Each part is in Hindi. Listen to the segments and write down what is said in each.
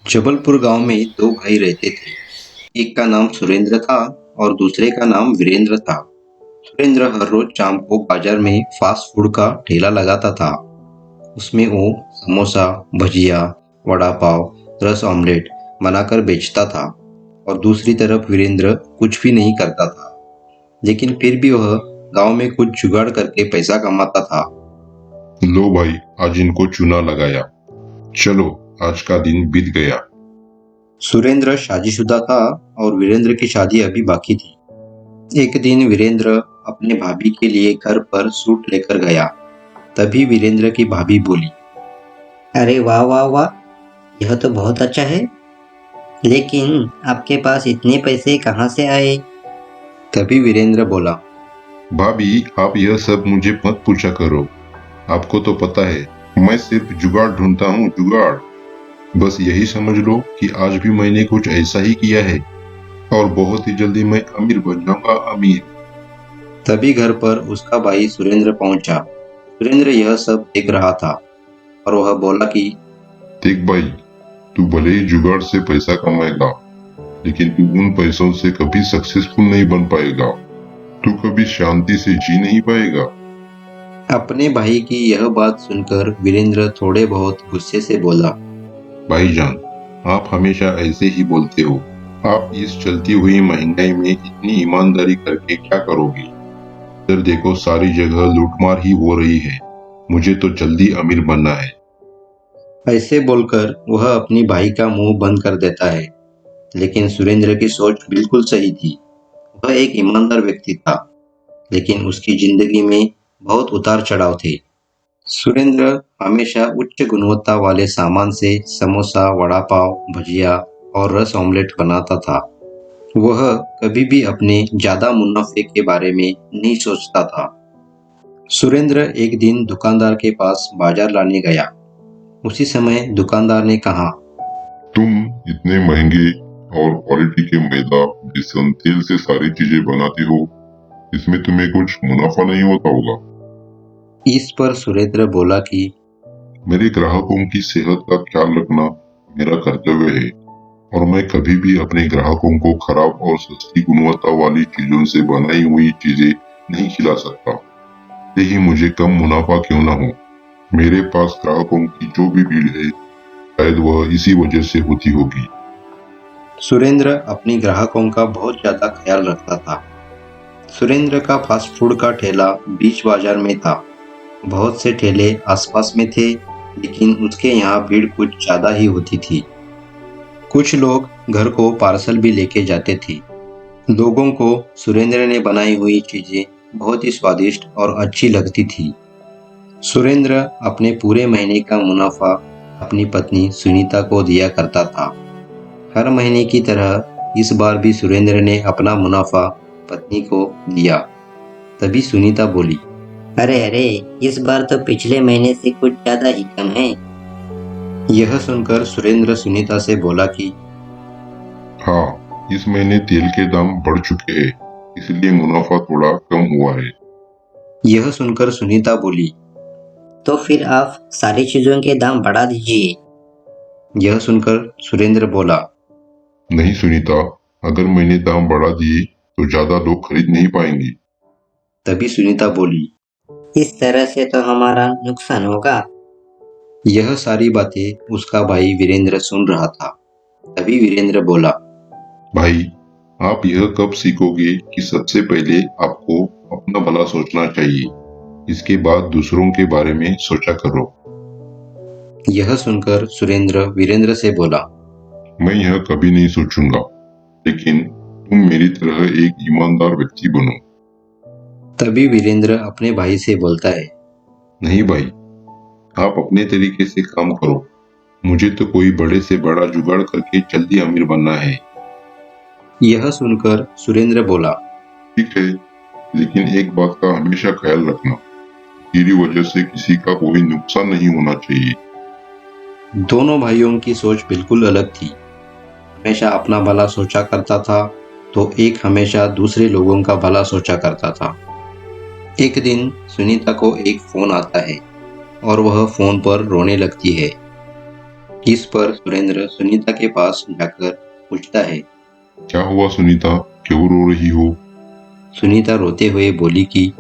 जबलपुर गांव में दो भाई रहते थे। एक का नाम सुरेंद्र था और दूसरे का नाम वीरेंद्र था। सुरेंद्र हर रोज शाम को बाजार में फास्ट फूड का ठेला लगाता था। उसमें वो समोसा, भजिया, वड़ा पाव, रस ऑमलेट बनाकर बेचता था और दूसरी तरफ वीरेंद्र कुछ भी नहीं करता था, लेकिन फिर भी वह गांव में कुछ जुगाड़ करके पैसा कमाता था। लो भाई, आज इनको चूना लगाया। चलो, आज का दिन बीत गया। सुरेंद्र शादीशुदा था और वीरेंद्र की शादी अभी बाकी थी। एक दिन वीरेंद्र अपने भाभी के लिए घर पर सूट लेकर गया। तभी वीरेंद्र की भाभी बोली। अरे वाह वाह वाह, यह तो बहुत अच्छा है। लेकिन आपके पास इतने पैसे कहाँ से आए? तभी वीरेंद्र बोला। भाभी, आप यह सब मुझे मत पूछा करो। आपको तो पता है, मैं सिर्फ जुगाड़ ढूंढता हूँ, जुगाड़। बस यही समझ लो कि आज भी मैंने कुछ ऐसा ही किया है और बहुत ही जल्दी मैं अमीर बन जाऊंगा, अमीर। तभी घर पर उसका भाई सुरेंद्र पहुंचा। सुरेंद्र यह सब देख रहा था और वह बोला कि देख भाई, तू भले ही जुगाड़ से पैसा कमाएगा, लेकिन तू उन पैसों से कभी सक्सेसफुल नहीं बन पाएगा। तू कभी शांति से जी नहीं पाएगा। अपने भाई की यह बात सुनकर वीरेंद्र थोड़े बहुत गुस्से से बोला। भाईजान, आप हमेशा ऐसे ही बोलते हो। आप इस चलती हुई महंगाई में इतनी ईमानदारी करके क्या करोगे? इधर देखो, सारी जगह लूटमार ही हो रही है। मुझे तो जल्दी अमीर बनना है। ऐसे बोलकर वह अपनी भाई का मुंह बंद कर देता है। लेकिन सुरेंद्र की सोच बिल्कुल सही थी। वह एक ईमानदार व्यक्ति था, लेकिन उसकी जिंदगी में बहुत उतार चढ़ाव थे। सुरेंद्र हमेशा उच्च गुणवत्ता वाले सामान से समोसा, वड़ा पाव, भजिया और रस ऑमलेट बनाता था। वह कभी भी अपने ज्यादा मुनाफे के बारे में नहीं सोचता था। सुरेंद्र एक दिन दुकानदार के पास बाजार लाने गया। उसी समय दुकानदार ने कहा। तुम इतने महंगे और क्वालिटी के मैदा, बेसन, तेल से सारी चीजें बनाते हो। इसमें तुम्हें कुछ मुनाफा नहीं होता होगा। इस पर सुरेंद्र बोला कि मेरे ग्राहकों की सेहत का ख्याल रखना मेरा कर्तव्य है और मैं कभी भी अपने ग्राहकों को खराब और सस्ती गुणवत्ता वाली चीजों से बनाई हुई चीजें नहीं खिला सकता। भले ही मुझे कम मुनाफा क्यों ना हो, मेरे पास ग्राहकों की जो भी भीड़ है, शायद वह इसी वजह से होती होगी। सुरेंद्र अपने ग्राहकों का बहुत ज्यादा ख्याल रखता था। सुरेंद्र का फास्ट फूड का ठेला बीच बाजार में था। बहुत से ठेले आसपास में थे, लेकिन उसके यहाँ भीड़ कुछ ज्यादा ही होती थी। कुछ लोग घर को पार्सल भी लेके जाते थे। लोगों को सुरेंद्र ने बनाई हुई चीजें बहुत ही स्वादिष्ट और अच्छी लगती थी। सुरेंद्र अपने पूरे महीने का मुनाफा अपनी पत्नी सुनीता को दिया करता था। हर महीने की तरह इस बार भी सुरेंद्र ने अपना मुनाफा पत्नी को दिया। तभी सुनीता बोली। अरे अरे, इस बार तो पिछले महीने से कुछ ज्यादा ही कम है। यह सुनकर सुरेंद्र सुनीता से बोला कि हाँ, इस महीने तेल के दाम बढ़ चुके हैं, इसलिए मुनाफा थोड़ा कम हुआ है। यह सुनकर सुनीता बोली। तो फिर आप सारी चीजों के दाम बढ़ा दीजिए। यह सुनकर सुरेंद्र बोला। नहीं सुनीता, अगर मैंने दाम बढ़ा दिए तो ज्यादा लोग खरीद नहीं पाएंगे। तभी सुनीता बोली। इस तरह से तो हमारा नुकसान होगा। यह सारी बातें उसका भाई वीरेंद्र सुन रहा था। तभी वीरेंद्र बोला। भाई, आप यह कब सीखोगे कि सबसे पहले आपको अपना भला सोचना चाहिए, इसके बाद दूसरों के बारे में सोचा करो। यह सुनकर सुरेंद्र वीरेंद्र से बोला। मैं यह कभी नहीं सोचूंगा, लेकिन तुम मेरी तरह एक ईमानदार व्यक्ति बनो। तभी वीरेंद्र अपने भाई से बोलता है। नहीं भाई, आप अपने तरीके से काम करो। मुझे तो कोई बड़े से बड़ा जुगाड़ करके जल्दी अमीर बनना है। यह सुनकर सुरेंद्र बोला। ठीक है, लेकिन एक बात का हमेशा ख्याल रखना, मेरी वजह से किसी का कोई नुकसान नहीं होना चाहिए। दोनों भाइयों की सोच बिल्कुल अलग थी। हमेशा अपना भला सोचा करता था, तो एक हमेशा दूसरे लोगों का भला सोचा करता था। एक दिन सुनीता को एक फोन आता है और वह फोन पर रोने लगती है। इस पर सुरेंद्र सुनीता के पास जाकर पूछता है। क्या हुआ सुनीता, क्यों रो रही हो? सुनीता रोते हुए बोली कि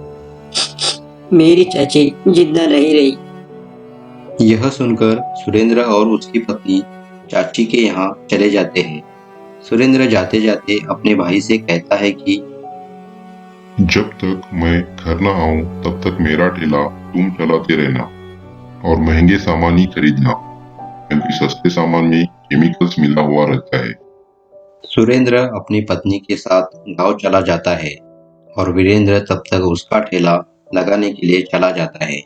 मेरी चाची जिंदा नहीं रही। यह सुनकर सुरेंद्र और उसकी पत्नी चाची के यहाँ चले जाते हैं। सुरेंद्र जाते जाते अपने भाई से कहता है कि जब तक मैं घर न आऊं तब तक मेरा ठेला तुम चलाते रहना और महंगे सामान ही खरीदना, क्योंकि सस्ते सामान में केमिकल्स मिला हुआ रहता है। सुरेंद्र अपनी पत्नी के साथ गांव चला जाता है और वीरेंद्र तब तक उसका ठेला लगाने के लिए चला जाता है।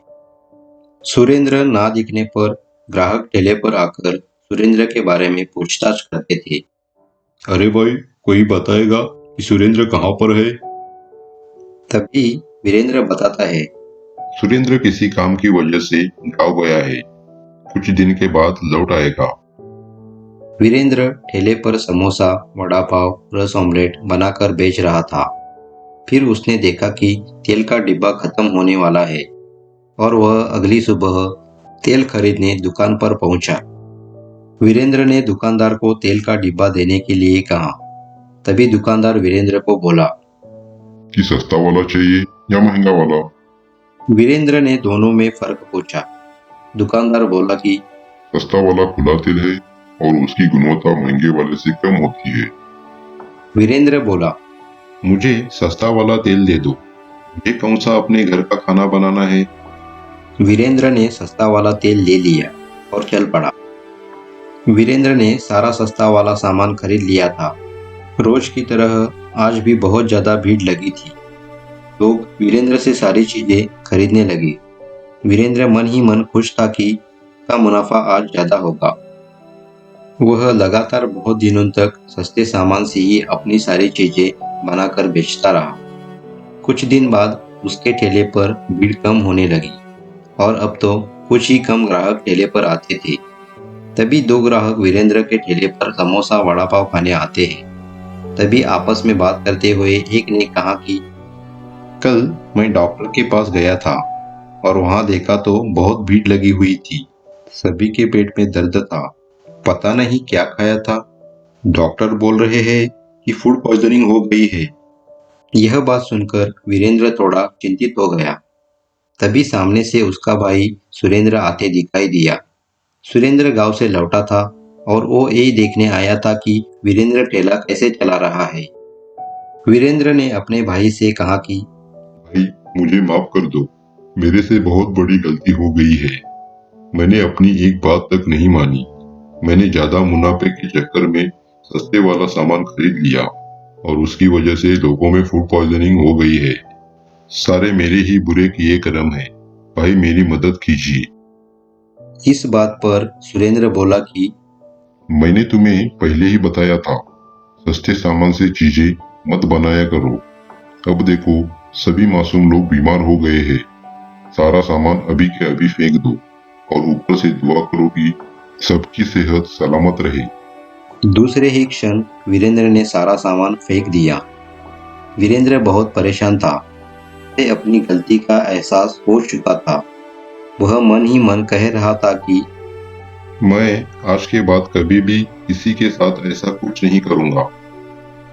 सुरेंद्र ना दिखने पर ग्राहक ठेले पर आकर सुरेंद्र के बारे में पूछताछ करते थे। अरे भाई, कोई बताएगा कि सुरेंद्र कहाँ पर है? तभी वीरेंद्र बताता है। सुरेंद्र किसी काम की वजह से गाँव गया है, कुछ दिन के बाद लौट आएगा। वीरेंद्र ठेले पर समोसा, वड़ा पाव, रस ऑमलेट बनाकर बेच रहा था। फिर उसने देखा कि तेल का डिब्बा खत्म होने वाला है और वह अगली सुबह तेल खरीदने दुकान पर पहुंचा। वीरेंद्र ने दुकानदार को तेल का डिब्बा देने के लिए कहा। तभी दुकानदार वीरेंद्र को बोला कि सस्ता वाला चाहिए या महंगा वाला? वीरेंद्र ने दोनों में फर्क पूछा। दुकानदार बोला कि सस्ता वाला खुला तेल है और उसकी गुणवत्ता महंगे वाले से कम होती है। वीरेंद्र बोला, मुझे सस्ता वाला तेल दे दो, ये कौन सा अपने घर का खाना बनाना है? वीरेंद्र ने सस्ता वाला तेल ले लिया और चल पड़ा। वीरेंद्र ने सारा सस्ता वाला सामान खरीद लिया था। रोज की तरह आज भी बहुत ज्यादा भीड़ लगी थी। लोग वीरेंद्र से सारी चीजें खरीदने लगे। वीरेंद्र मन ही मन खुश था कि का मुनाफा आज ज्यादा होगा। वह लगातार बहुत दिनों तक सस्ते सामान से ही अपनी सारी चीजें बनाकर बेचता रहा। कुछ दिन बाद उसके ठेले पर भीड़ कम होने लगी और अब तो कुछ ही कम ग्राहक ठेले पर आते थे। तभी दो ग्राहक वीरेंद्र के ठेले पर समोसा वड़ा पाव खाने आते हैं। तभी आपस में बात करते हुए एक ने कहा कि कल मैं डॉक्टर के पास गया था और वहां देखा तो बहुत भीड़ लगी हुई थी। सभी के पेट में दर्द था, पता नहीं क्या खाया था। डॉक्टर बोल रहे हैं कि फूड पॉइजनिंग हो गई है। यह बात सुनकर वीरेंद्र थोड़ा चिंतित हो गया। तभी सामने से उसका भाई सुरेंद्र आते दिखाई दिया। सुरेंद्र गांव से लौटा था और वो यही देखने आया था कि वीरेंद्र ठेला कैसे चला रहा है। वीरेंद्र ने अपने भाई से कहा कि भाई, मुझे माफ कर दो, मेरे से बहुत बड़ी गलती हो गई है। मैंने अपनी एक बात तक नहीं मानी। मैंने ज्यादा मुनाफे के चक्कर में सस्ते वाला सामान खरीद लिया और उसकी वजह से लोगों में फूड पॉइजनिंग हो गई है। सारे मेरे ही बुरे किए कर्म है। भाई, मेरी मदद कीजिए। इस बात पर सुरेंद्र बोला कि मैंने तुम्हें पहले ही बताया था, सस्ते सामान से चीजें मत बनाया करो। अब देखो, सभी मासूम लोग बीमार हो गए हैं। सारा सामान अभी के अभी फेंक दो और ऊपर से दुआ करो कि सबकी सेहत सलामत रहे। दूसरे ही क्षण वीरेंद्र ने सारा सामान फेंक दिया। वीरेंद्र बहुत परेशान था। उसे अपनी गलती का एहसास हो चुका था। वह मन ही मन कह रहा था कि मैं आज के बाद कभी भी किसी के साथ ऐसा कुछ नहीं करूंगा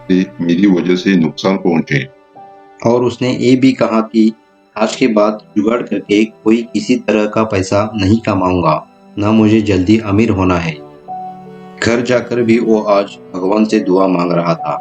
कि मेरी वजह से नुकसान पहुंचे। और उसने ये भी कहा कि आज के बाद जुगाड़ करके कोई किसी तरह का पैसा नहीं कमाऊंगा, ना मुझे जल्दी अमीर होना है। घर जाकर भी वो आज भगवान से दुआ मांग रहा था।